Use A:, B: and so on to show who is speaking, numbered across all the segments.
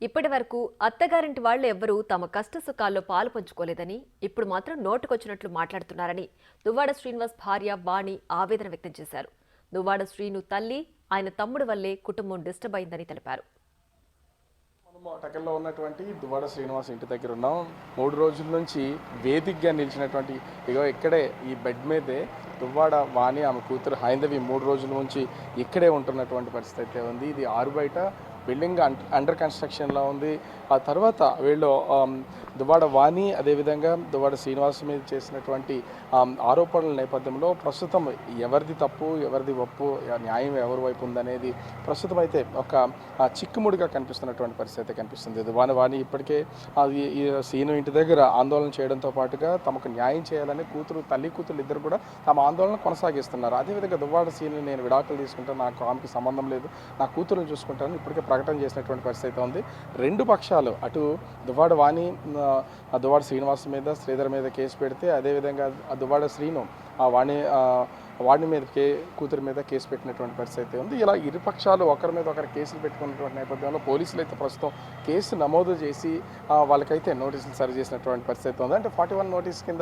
A: ఇప్పటి వరకు అత్తగారింటి వాళ్లు ఎవ్వరూ తమ కష్ట సుఖాల్లో పాలు పంచుకోలేదని, ఇప్పుడు మాత్రం నోటుకొచ్చినట్లు మాట్లాడుతున్నారని దువ్వాడ శ్రీనివాస్ భార్య వాణి ఆవేదన వ్యక్తం చేశారు. దువ్వాడ శ్రీను తల్లి, ఆయన తమ్ముడు వల్లే కుటుంబం డిస్టర్బ్ అయిందని తెలిపారు.
B: టకెల్లో ఉన్నటువంటి దువ్వాడ శ్రీనివాస్ ఇంటి దగ్గర ఉన్నాం. 3 రోజుల నుంచి వేదికగా నిలిచినటువంటి ఇక్కడే ఈ బెడ్ మీదే దువ్వాడ వాణి ఆమె కూతురు హైందవి 3 రోజుల నుంచి ఇక్కడే ఉంటున్నటువంటి పరిస్థితి అయితే ఉంది. ఇది ఆరు బయట బిల్డింగ్ అండర్ కన్స్ట్రక్షన్లో ఉంది. ఆ తర్వాత వీళ్ళు దువ్వాడ వాణి అదేవిధంగా దువ్వాడ శ్రీనివాస్ మీద చేసినటువంటి ఆరోపణల నేపథ్యంలో ప్రస్తుతం ఎవరిది తప్పు ఎవరిది ఒప్పు, న్యాయం ఎవరి వైపు ఉందనేది ప్రస్తుతం అయితే ఒక చిక్కుముడిగా కనిపిస్తున్నటువంటి పరిస్థితి కనిపిస్తుంది. దువ్వాడ వాణి ఇప్పటికే ఈ శ్రీను ఇంటి దగ్గర ఆందోళన చేయడంతో పాటుగా తమకు న్యాయం చేయాలని తల్లి కూతురు ఇద్దరు కూడా తమ ఆందోళన కొనసాగిస్తున్నారు. అదేవిధంగా దువ్వాడ శ్రీను నేను విడాకులు తీసుకుంటాను, నాకు ఆమెకి సంబంధం లేదు, నా కూతురుని చూసుకుంటాను ఇప్పటికే ప్రకటన చేసినటువంటి పరిస్థితి ఉంది. రెండు పక్షాలు అటు దువ్వాడ వాణి దువ్వాడ శ్రీనివాస్ మీద శ్రీధర్ మీద కేసు పెడితే, అదేవిధంగా దువ్వాడ శ్రీను వాణి మీద కూతురు మీద కేసు పెట్టినటువంటి పరిస్థితి ఉంది. ఇలా ఇరు పక్షాలు ఒకరి మీద ఒకరు కేసులు పెట్టుకున్నటువంటి నేపథ్యంలో పోలీసులు అయితే ప్రస్తుతం కేసు నమోదు చేసి వాళ్ళకైతే నోటీసులు సరి చేసినటువంటి పరిస్థితి ఉంది. అంటే 41 నోటీస్ కింద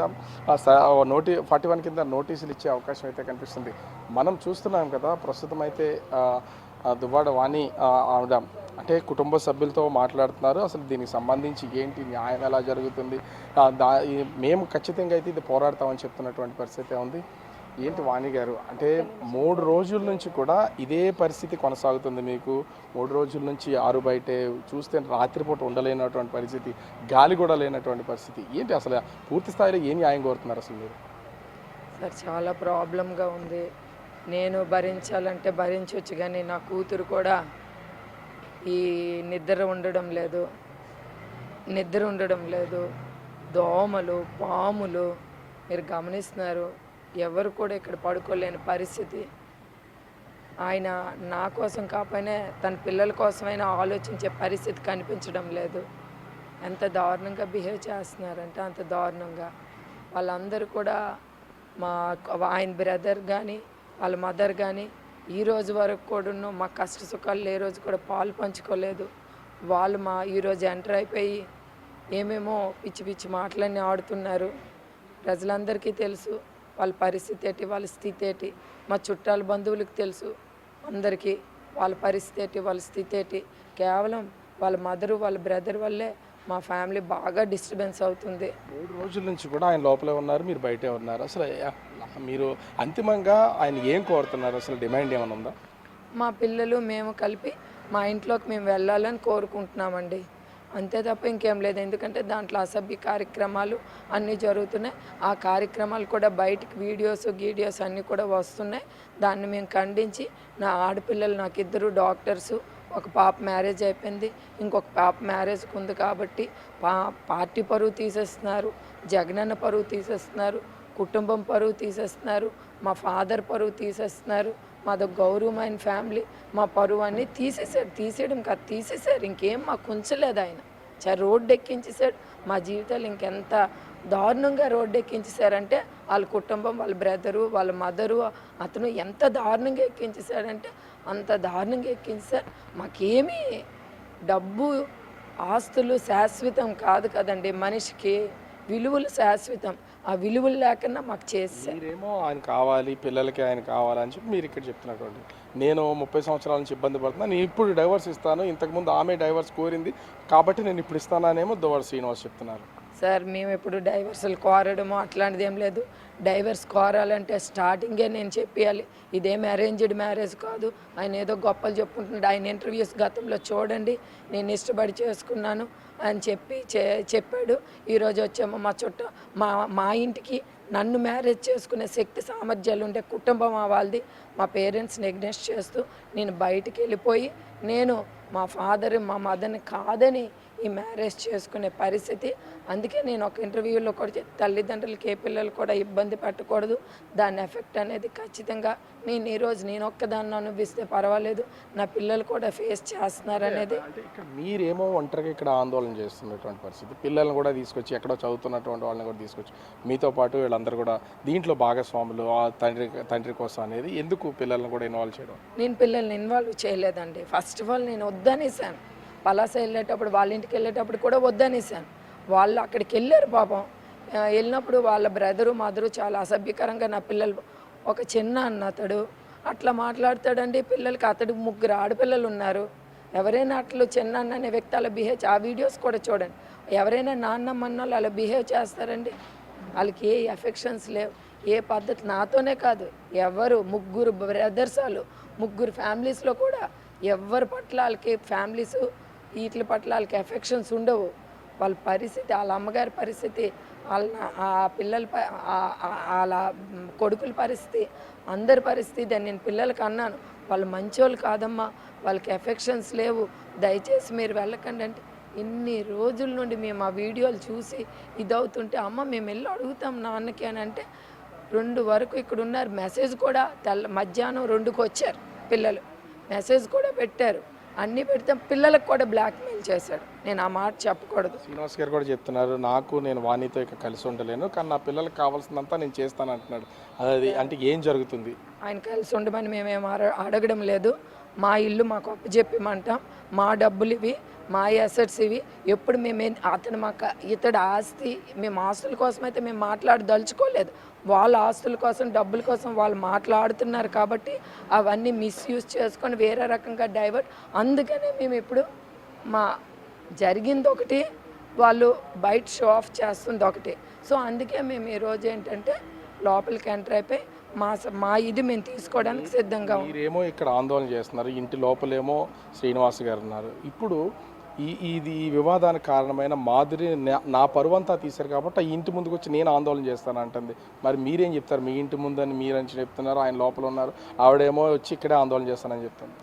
B: 41 కింద నోటీసులు ఇచ్చే అవకాశం అయితే కనిపిస్తుంది. మనం చూస్తున్నాం కదా, ప్రస్తుతం అయితే దువ్వాడ వాణి ఆవిడ అంటే కుటుంబ సభ్యులతో మాట్లాడుతున్నారు. అసలు దీనికి సంబంధించి ఏంటి, న్యాయం ఎలా జరుగుతుంది, మేము ఖచ్చితంగా అయితే ఇది పోరాడతామని చెప్తున్నటువంటి పరిస్థితి ఉంది. ఏంటి వాణి గారు, అంటే 3 రోజుల నుంచి కూడా ఇదే పరిస్థితి కొనసాగుతుంది. మీకు 3 రోజుల నుంచి ఆరు బయటే చూస్తే రాత్రిపూట ఉండలేనటువంటి పరిస్థితి, గాలి కూడా లేనటువంటి పరిస్థితి. ఏంటి అసలు పూర్తి స్థాయిలో ఏం న్యాయం కోరుతున్నారు అసలు మీరు?
C: సార్ చాలా ప్రాబ్లంగా ఉంది. నేను భరించాలంటే భరించవచ్చు, కానీ నా కూతురు కూడా ఈ నిద్ర ఉండడం లేదు. దోమలు, పాములు మీరు గమనిస్తున్నారు. ఎవరు కూడా ఇక్కడ పడుకోలేని పరిస్థితి. ఆయన నా కోసం కాకపోయినా తన పిల్లల కోసమైనా ఆలోచించే పరిస్థితి కనిపించడం లేదు. ఎంత దారుణంగా బిహేవ్ చేస్తున్నారంటే అంత దారుణంగా. వాళ్ళందరూ కూడా ఆయన బ్రదర్ కానీ వాళ్ళ మదర్ కానీ ఈ రోజు వరకు కూడా మా కష్ట సుఖాలు ఏ రోజు కూడా పాలు పంచుకోలేదు. వాళ్ళు ఈరోజు ఎంటర్ అయిపోయి ఏమేమో పిచ్చి పిచ్చి మాటలన్నీ ఆడుతున్నారు. ప్రజలందరికీ తెలుసు వాళ్ళ పరిస్థితి ఏంటి, వాళ్ళ స్థితి ఏంటి. మా చుట్టాల బంధువులకు తెలుసు అందరికీ వాళ్ళ పరిస్థితి ఏంటి, వాళ్ళ స్థితి ఏంటి. కేవలం వాళ్ళ మదరు వాళ్ళ బ్రదర్ వల్లే మా ఫ్యామిలీ బాగా డిస్టర్బెన్స్ అవుతుంది.
B: 3 రోజుల నుంచి కూడా ఆయన లోపలే ఉన్నారు, మీరు బయటే ఉన్నారు. అసలు మీరు అంతిమంగా ఆయన ఏం కోరుతున్నారు? అసలు డిమాండ్ ఏమైనా ఉందా?
C: మా పిల్లలు మేము కలిపి మా ఇంట్లోకి మేము వెళ్ళాలని కోరుకుంటున్నామండి, అంతే తప్ప ఇంకేం లేదు. ఎందుకంటే దాంట్లో అసభ్య కార్యక్రమాలు అన్నీ జరుగుతున్నాయి. ఆ కార్యక్రమాలు కూడా బయటికి వీడియోస్ అన్నీ కూడా వస్తున్నాయి. దాన్ని మేము ఖండించి, నా ఆడపిల్లలు నాకు 2 డాక్టర్సు, ఒక పాప మ్యారేజ్ అయిపోయింది, ఇంకొక పాప మ్యారేజ్కి ఉంది కాబట్టి పార్టీ పరువు తీసేస్తున్నారు, జగనన్న పరువు తీసేస్తున్నారు, కుటుంబం పరువు తీసేస్తున్నారు, మా ఫాదర్ పరువు తీసేస్తున్నారు. మాది గౌరవమైన ఫ్యామిలీ, మా పరువు అన్నీ తీసేయడం కాదు, తీసేశారు. ఇంకేం మాకు ఉంచలేదు ఆయన. రోడ్డు ఎక్కించేశాడు. మా జీవితాలు ఇంకెంత దారుణంగా రోడ్డు ఎక్కించేశారంటే వాళ్ళ కుటుంబం, వాళ్ళ బ్రదరు, వాళ్ళ మదరు, అతను ఎంత దారుణంగా ఎక్కించేశాడంటే అంత దారుణంగా ఎక్కించారు. మాకేమీ డబ్బు ఆస్తులు శాశ్వతం కాదు కదండి, మనిషికి విలువలు శాశ్వతం. ఆ విలువలు లేకుండా మాకు చేస్తారు.
B: మీరేమో ఆయన కావాలి, పిల్లలకి ఆయన కావాలని చెప్పి మీరు ఇక్కడ చెప్తున్నటువంటి, నేను 30 సంవత్సరాల నుంచి ఇబ్బంది పడుతున్నా, నేను ఇప్పుడు డైవర్స్ ఇస్తాను, ఇంతకుముందు ఆమె డైవర్స్ కోరింది కాబట్టి నేను ఇప్పుడు ఇస్తాననేమో దువ్వాడ శ్రీనివాస్ చెప్తున్నారు.
C: సార్ మేము ఎప్పుడు డైవర్సులు కోరడమో అట్లాంటిది ఏం లేదు. డైవర్స్ కోరాలంటే స్టార్టింగే నేను చెప్పేయాలి, ఇదేం అరేంజ్డ్ మ్యారేజ్ కాదు. ఆయన ఏదో గొప్పలు చెప్పుకుంటున్నాడు. ఆయన ఇంటర్వ్యూస్ గతంలో చూడండి, నేను ఇష్టపడి చేసుకున్నాను అని చెప్పాడు. ఈరోజు వచ్చాము మా ఇంటికి నన్ను మ్యారేజ్ చేసుకునే శక్తి సామర్థ్యాలు ఉండే కుటుంబం వాళ్ళది. మా పేరెంట్స్ని ఎగ్నెస్ట్ చేస్తూ నేను బయటికి వెళ్ళిపోయి, నేను మా ఫాదర్ మా మదర్ని కాదని ఈ మ్యారేజ్ చేసుకునే పరిస్థితి. అందుకే నేను ఒక ఇంటర్వ్యూలో కూడా తల్లిదండ్రులకి ఏ పిల్లలు కూడా ఇబ్బంది పెట్టకూడదు, దాని ఎఫెక్ట్ అనేది ఖచ్చితంగా నేను ఒక్కదాన్ని అనుభవిస్తే పర్వాలేదు, నా పిల్లలు కూడా ఫేస్ చేస్తున్నారు అనేది.
B: ఇక్కడ మీరేమో ఒంటరిగా ఇక్కడ ఆందోళన చేస్తున్నటువంటి పరిస్థితి, పిల్లల్ని కూడా తీసుకొచ్చి ఎక్కడో చదువుతున్నటువంటి వాళ్ళని కూడా తీసుకొచ్చి మీతో పాటు వీళ్ళందరూ కూడా దీంట్లో భాగస్వాములు, తండ్రి కోసం అనేది ఎందుకు పిల్లల్ని కూడా ఇన్వాల్వ్ చేయడం?
C: నేను పిల్లల్ని ఇన్వాల్వ్ చేయలేదండి. ఫస్ట్ ఆఫ్ ఆల్ నేను వద్దనేసాను. పలాస వెళ్ళేటప్పుడు వాళ్ళ ఇంటికి వెళ్ళేటప్పుడు కూడా వద్దనేసాను. వాళ్ళు అక్కడికి వెళ్ళారు పాపం. వెళ్ళినప్పుడు వాళ్ళ బ్రదరు మదరు చాలా అసభ్యకరంగా నా పిల్లలు, ఒక చిన్న అన్న అతడు అట్లా మాట్లాడతాడండి పిల్లలకి. అతడికి 3 ఆడపిల్లలు ఉన్నారు. ఎవరైనా అట్లు చిన్న అన్న అనే వ్యక్తి అలా బిహేవ్, ఆ వీడియోస్ కూడా చూడండి. ఎవరైనా నాన్నమ్మ అన్న వాళ్ళు అలా బిహేవ్ చేస్తారండి? వాళ్ళకి ఏ ఎఫెక్షన్స్ లేవు, ఏ పద్ధతి. నాతోనే కాదు, ఎవరు 3 బ్రదర్స్, వాళ్ళు 3 ఫ్యామిలీస్లో కూడా ఎవరి పట్ల వాళ్ళకి ఫ్యామిలీస్ వీటి పట్ల వాళ్ళకి ఎఫెక్షన్స్ ఉండవు. వాళ్ళ పరిస్థితి, వాళ్ళ అమ్మగారి పరిస్థితి, వాళ్ళ ఆ పిల్లల వాళ్ళ కొడుకుల పరిస్థితి, అందరి పరిస్థితి. దాన్ని నేను పిల్లలకి అన్నాను, వాళ్ళు మంచోళ్ళు కాదమ్మా, వాళ్ళకి ఎఫెక్షన్స్ లేవు, దయచేసి మీరు వెళ్ళకండి అంటే, ఇన్ని రోజుల నుండి మేము ఆ వీడియోలు చూసి ఇదవుతుంటే, అమ్మ మేము వెళ్ళి అడుగుతాం నాన్నకి అని అంటే 2 వరకు ఇక్కడ ఉన్నారు. మెసేజ్ కూడా మధ్యాహ్నం 2కి వచ్చారు పిల్లలు, మెసేజ్ కూడా పెట్టారు. అన్నీ పెడితే పిల్లలకు కూడా బ్లాక్మెయిల్ చేశాడు. నేను ఆ మాట చెప్పకూడదు.
B: శ్రీనివాస్ గారు కూడా చెప్తున్నారు, నేను వాణితో ఇక కలిసి ఉండలేను, కానీ నా పిల్లలకు కావాల్సిందంతా నేను చేస్తాను అంటున్నాడు. అది అంటే ఏం జరుగుతుంది?
C: ఆయన కలిసి ఉండమని మేమేం అడగడం లేదు. మా ఇల్లు మాకు అప్పచెప్పిమంటాం, మా డబ్బులు ఇవి, మా అసెట్స్ ఇవి. ఎప్పుడు అతను మాకు ఇతడు ఆస్తి, మేము ఆస్తుల కోసం అయితే మేము మాట్లాడదలుచుకోలేదు. వాళ్ళ ఆస్తుల కోసం, డబ్బుల కోసం వాళ్ళు మాట్లాడుతున్నారు కాబట్టి అవన్నీ మిస్యూజ్ చేసుకొని వేరే రకంగా డైవర్ట్. అందుకనే మేము ఇప్పుడు మా జరిగింది ఒకటి, వాళ్ళు బయట షో ఆఫ్ చేస్తుంది ఒకటి. సో అందుకే మేము ఈరోజు ఏంటంటే లోపలికి ఎంటర్ అయిపోయి మా ఇది మేము తీసుకోవడానికి సిద్ధంగా ఉన్నాం.
B: మీరేమో ఇక్కడ ఆందోళన చేస్తున్నారు, ఇంటి లోపలేమో శ్రీనివాస్ గారు ఉన్నారు. ఇప్పుడు ఈ వివాదానికి కారణమైన మాధురి నా పరువంతా తీశారు కాబట్టి ఆ ఇంటి ముందుకు వచ్చి నేను ఆందోళన చేస్తాను అంటుంది. మరి మీరేం చెప్తారు? మీ ఇంటి ముందని మీరని చెప్తున్నారు, ఆయన లోపల ఉన్నారు, ఆవిడేమో వచ్చి ఇక్కడే ఆందోళన చేస్తానని చెప్తాను.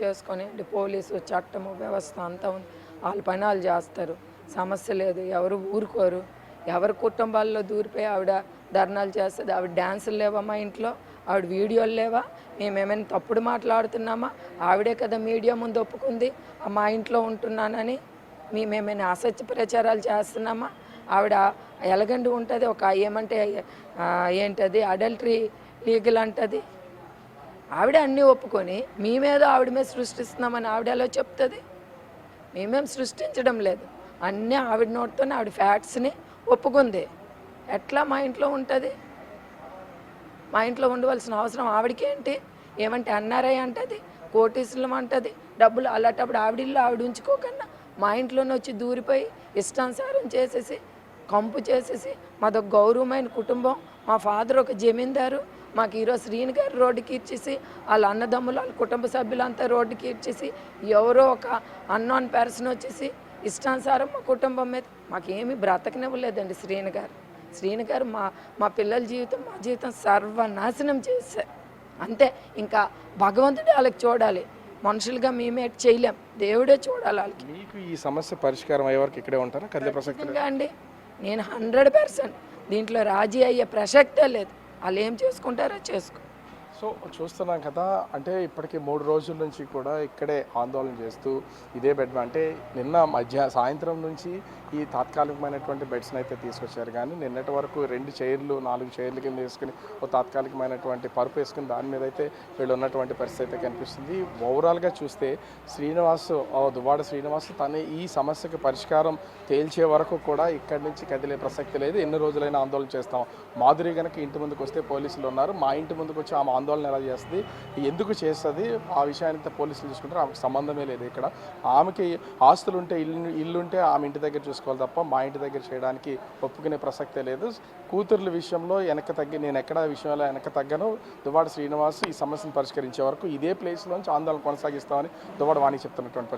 C: చేసుకొని పోలీసు చట్టము వ్యవస్థ అంతా ఉంది, వాళ్ళ పని వాళ్ళు చేస్తారు, సమస్య లేదు. ఎవరు ఊరుకోరు. ఎవరి కుటుంబాల్లో దూరిపోయి ఆవిడ ధర్నాలు చేస్తుంది. ఆవిడ డ్యాన్సులు లేవా మా ఇంట్లో, ఆవిడ వీడియోలు లేవా, మేమేమైనా తప్పుడు మాట్లాడుతున్నామా? ఆవిడే కదా మీడియా ముందు ఒప్పుకుంది మా ఇంట్లో ఉంటున్నానని. మేమేమైనా అసత్య ప్రచారాలు చేస్తున్నామా? ఆవిడ ఎలగండి ఉంటుంది, ఒక ఏమంటే ఏంటది అడల్టరీ లీగల్ అంటది. ఆవిడ అన్నీ ఒప్పుకొని మేమేదో ఆవిడ మీద సృష్టిస్తున్నామని ఆవిడ ఎలా చెప్తుంది? మేమేం సృష్టించడం లేదు, అన్నీ ఆవిడ నోటితోనే ఆవిడ ఫ్యాక్ట్స్ని ఒప్పుకుంది. ఎట్లా మా ఇంట్లో ఉంటుంది? మా ఇంట్లో ఉండవలసిన అవసరం ఆవిడకేంటి? ఏమంటే ఎన్ఆర్ఐ అంటది, కోటీసులం అంటది, డబ్బులు అలాంటప్పుడు ఆవిడిల్లు ఆవిడ ఉంచుకోకన్నా మా ఇంట్లోనే వచ్చి దూరిపోయి ఇష్టానుసారం చేసేసి కంపు చేసేసి. మాదొక గౌరవమైన కుటుంబం, మా ఫాదర్ ఒక జమీందారు, మాకు ఈరోజు శ్రీని గారు రోడ్డుకి ఇచ్చేసి, వాళ్ళ అన్నదమ్ములు వాళ్ళ కుటుంబ సభ్యులంతా రోడ్డుకి ఇచ్చేసి, ఎవరో ఒక అన్నోన్ పర్సన్ వచ్చేసి ఇష్టానుసారం మా కుటుంబం మీద మాకేమీ బ్రతకనివ్వలేదండి. శ్రీని గారు మా పిల్లల జీవితం, మా జీవితం సర్వనాశనం చేశారు. అంతే, ఇంకా భగవంతుడే వాళ్ళకి చూడాలి, మనుషులుగా మేమే చేయలేం, దేవుడే చూడాలి వాళ్ళకి.
B: మీకు ఈ సమస్య పరిష్కారం అయ్యే వరకు ఇక్కడే ఉంటారా? కదిలే ప్రసక్తి
C: అండి, నేను 100% దీంట్లో రాజీ అయ్యే ప్రసక్తే లేదు. వాళ్ళు ఏం చేసుకుంటారో చేసుకో.
B: సో చూస్తున్నాం కదా, అంటే ఇప్పటికి 3 రోజుల నుంచి కూడా ఇక్కడే ఆందోళన చేస్తూ ఇదే బెడ్, అంటే నిన్న సాయంత్రం నుంచి ఈ తాత్కాలికమైనటువంటి బెడ్స్ని అయితే తీసుకొచ్చారు. కానీ నిన్నటి వరకు 2 చైర్లు 4 చైర్ల కింద వేసుకుని ఒక తాత్కాలికమైనటువంటి పరుపు వేసుకుని దాని మీద అయితే వీళ్ళు ఉన్నటువంటి పరిస్థితి అయితే కనిపిస్తుంది. ఓవరాల్గా చూస్తే దువ్వాడ శ్రీనివాస్ తను ఈ సమస్యకు పరిష్కారం తేల్చే వరకు కూడా ఇక్కడి నుంచి కదిలే ప్రసక్తి లేదు. ఎన్ని రోజులైనా ఆందోళన చేస్తాం. మాధురి కనుక ఇంటి ముందుకు వస్తే పోలీసులు ఉన్నారు, మా ఇంటి ముందుకు వచ్చి ఆమె ఆందోళన ఎలా చేస్తుంది, ఎందుకు చేస్తుంది, ఆ విషయాన్ని పోలీసులు చూసుకుంటారు. ఆమెకు సంబంధమే లేదు. ఇక్కడ ఆమెకి ఆస్తులు ఉంటే ఇల్లుంటే ఆమె ఇంటి దగ్గర చూసుకోవాలి తప్ప మా ఇంటి దగ్గర చేయడానికి ఒప్పుకునే ప్రసక్తే లేదు. కూతుర్ల విషయంలో నేను ఎక్కడ విషయంలో వెనక తగ్గను. దువ్వాడ శ్రీనివాస్ ఈ సమస్యను పరిష్కరించే వరకు ఇదే ప్లేస్లోంచి ఆందోళన కొనసాగిస్తామని దువ్వాడ వాణి చెప్తున్నటువంటి